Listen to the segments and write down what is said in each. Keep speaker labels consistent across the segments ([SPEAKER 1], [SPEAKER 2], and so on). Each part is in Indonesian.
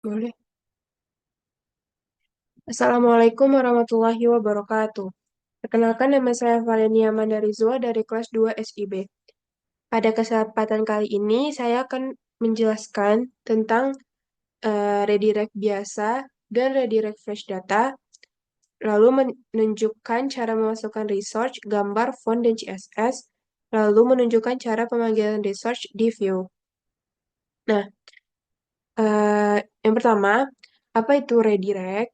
[SPEAKER 1] Boleh. Assalamualaikum warahmatullahi wabarakatuh. Perkenalkan, nama saya Valenia Mandarizwa dari kelas 2 SIB. Pada kesempatan kali ini, saya akan menjelaskan tentang redirect biasa dan redirect fresh data, lalu menunjukkan cara memasukkan research, gambar, font, dan CSS, lalu menunjukkan cara pemanggilan research di Vue. Nah, yang pertama, apa itu redirect?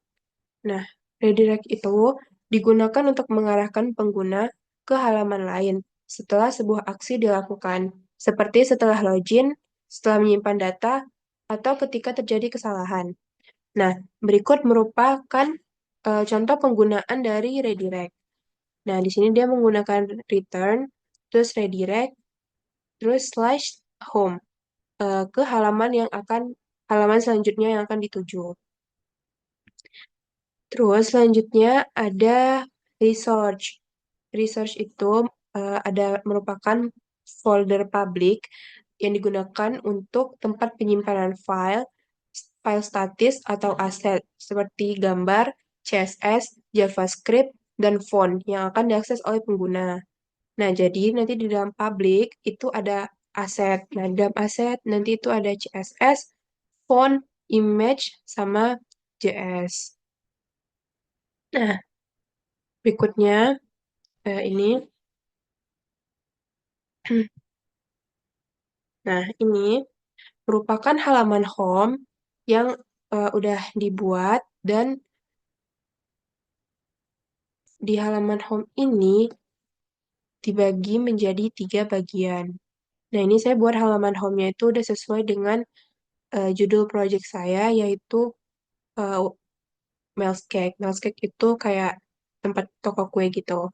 [SPEAKER 1] Nah, redirect itu digunakan untuk mengarahkan pengguna ke halaman lain setelah sebuah aksi dilakukan, seperti setelah login, setelah menyimpan data, atau ketika terjadi kesalahan. Nah, berikut merupakan contoh penggunaan dari redirect. Nah, di sini dia menggunakan return, terus redirect, terus slash home ke halaman selanjutnya yang akan dituju. Terus selanjutnya ada research. Research itu merupakan folder publik yang digunakan untuk tempat penyimpanan file, file statis atau aset seperti gambar, CSS, JavaScript, dan font yang akan diakses oleh pengguna. Nah, jadi nanti di dalam publik itu ada aset. Nah, di dalam aset nanti itu ada CSS, font, image, sama JS. Nah, berikutnya ini. Nah, ini merupakan halaman home yang udah dibuat dan di halaman home ini dibagi menjadi 3 bagian. Nah, ini saya buat halaman home-nya itu udah sesuai dengan judul project saya, yaitu uh, Mel's Cake. Mel's Cake itu kayak tempat toko kue gitu.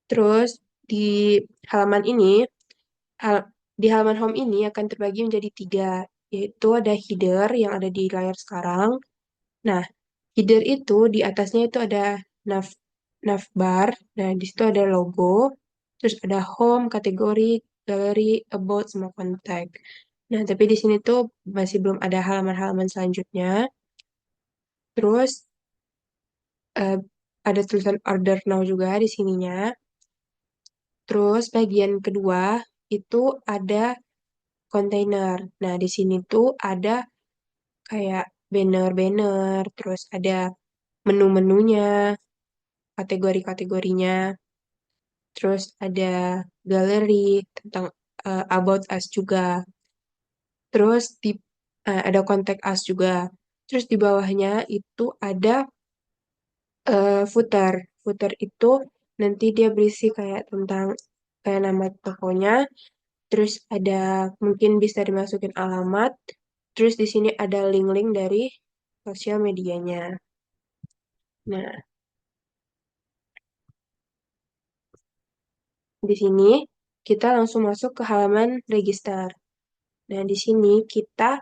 [SPEAKER 1] Terus di halaman ini, hal- di halaman home ini akan terbagi menjadi 3, yaitu ada header yang ada di layar sekarang. Nah, header itu di atasnya itu ada nav navbar. Nah, di situ ada logo, terus ada home, kategori, gallery, about, sama contact. Nah, tapi di sini tuh masih belum ada halaman-halaman selanjutnya. Terus eh, ada tulisan order now juga di sininya. Terus bagian kedua itu ada kontainer. Nah, di sini tuh ada kayak banner-banner, terus ada menu-menunya, kategori-kategorinya. Terus ada galeri tentang about us juga. Terus ada contact us juga. Terus di bawahnya itu ada footer. Footer itu nanti dia berisi kayak tentang kayak nama tokonya. Terus ada mungkin bisa dimasukin alamat. Terus di sini ada link-link dari sosial medianya. Nah, di sini kita langsung masuk ke halaman register. Nah, di sini kita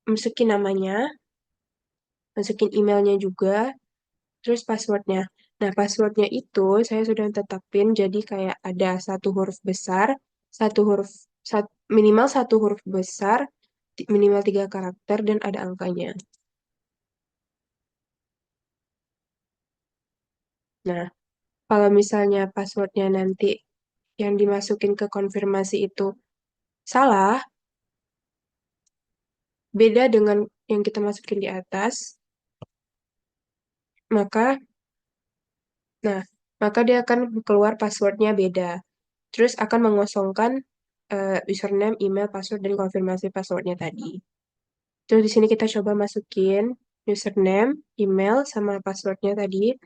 [SPEAKER 1] masukin namanya, masukin emailnya juga, terus passwordnya. Nah, passwordnya itu saya sudah tetapin jadi kayak ada satu huruf besar, satu huruf, minimal satu huruf besar, minimal 3 karakter, dan ada angkanya. Nah, kalau misalnya passwordnya nanti yang dimasukin ke konfirmasi itu salah, beda dengan yang kita masukin di atas, maka Nah, maka dia akan keluar passwordnya beda. Terus akan mengosongkan username, email, password, dan konfirmasi passwordnya tadi. Terus di sini kita coba masukin username, email, sama passwordnya tadi,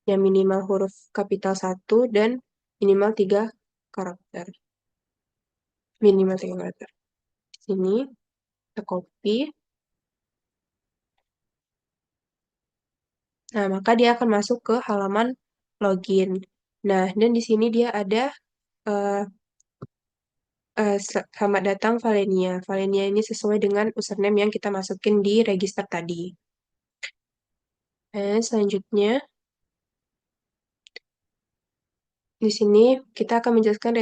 [SPEAKER 1] yang minimal huruf kapital 1 dan minimal 3 karakter. Minimal 3 karakter. Di sini kita copy. Nah, maka dia akan masuk ke halaman login. Nah, dan di sini dia ada eh, selamat datang Valenia. Valenia ini sesuai dengan username yang kita masukin di register tadi. Selanjutnya, di sini kita akan menjelaskan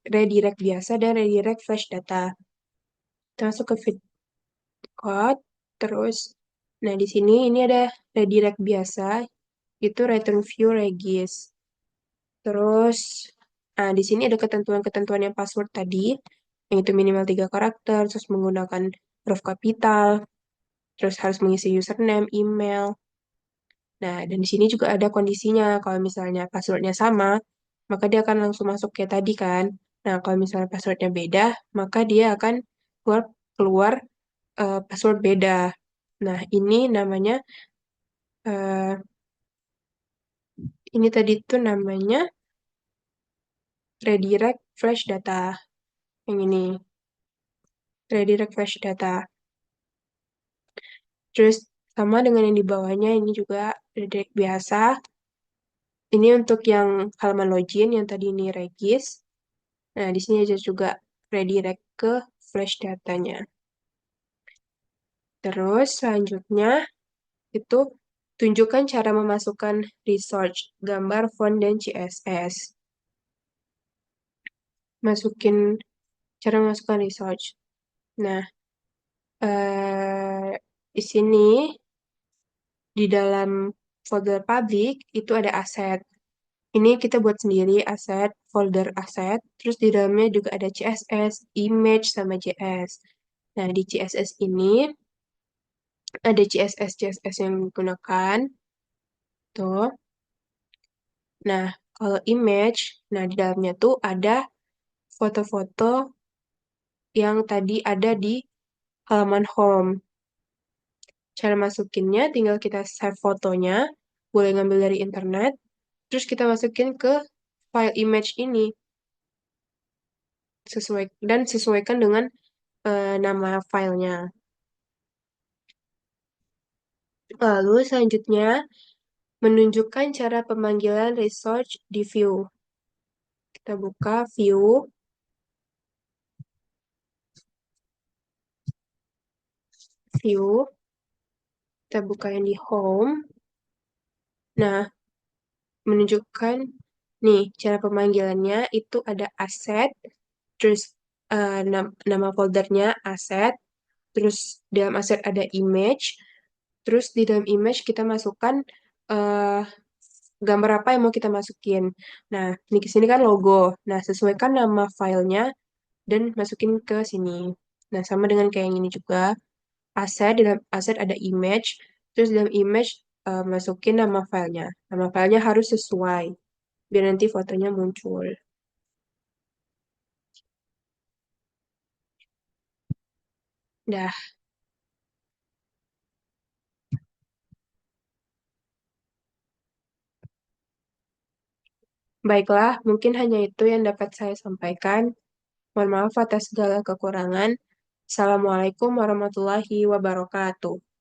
[SPEAKER 1] redirect biasa dan redirect flash data. Kita masuk ke feed code, terus Nah, di sini ini ada redirect biasa, itu return view regis. Terus, nah, di sini ada ketentuan-ketentuan yang password tadi, yang itu minimal 3 karakter, terus menggunakan huruf kapital, terus harus mengisi username, email. Nah, dan di sini juga ada kondisinya. Kalau misalnya passwordnya sama, maka dia akan langsung masuk kayak tadi kan. Nah, kalau misalnya passwordnya beda, maka dia akan keluar, keluar password beda. Nah, ini namanya, eh, ini tadi tuh namanya redirect flash data. Yang ini, redirect flash data. Terus sama dengan yang di bawahnya, ini juga redirect biasa. Ini untuk yang halaman login, yang tadi ini regis. Nah, di sini aja juga redirect ke flash datanya. Terus selanjutnya itu tunjukkan cara memasukkan research, gambar, font, dan CSS. Masukin cara memasukkan research. Nah, di sini di dalam folder public itu ada aset. Ini kita buat sendiri aset, folder aset, terus di dalamnya juga ada CSS, image, sama JS. Nah, di CSS ini ada CSS yang digunakan. Tuh. Nah, kalau image, nah di dalamnya tuh ada foto-foto yang tadi ada di halaman home. Cara masukinnya tinggal kita save fotonya, boleh ngambil dari internet, terus kita masukin ke file image ini dan sesuaikan dengan nama filenya. Lalu selanjutnya menunjukkan cara pemanggilan research di view. Kita buka view, kita buka yang di home. Nah, menunjukkan nih cara pemanggilannya itu ada aset, terus nama foldernya aset, terus dalam aset ada image, terus di dalam image kita masukkan eh, gambar apa yang mau kita masukin. Nah, ini ke sini kan logo. Nah, sesuaikan nama filenya dan masukin ke sini. Nah, sama dengan kayak yang ini juga. Aset, di dalam aset ada image, terus di dalam image masukin nama filenya. Nama filenya harus sesuai, biar nanti fotonya muncul. Dah, baiklah, mungkin hanya itu yang dapat saya sampaikan. Mohon maaf atas segala kekurangan. Assalamualaikum warahmatullahi wabarakatuh.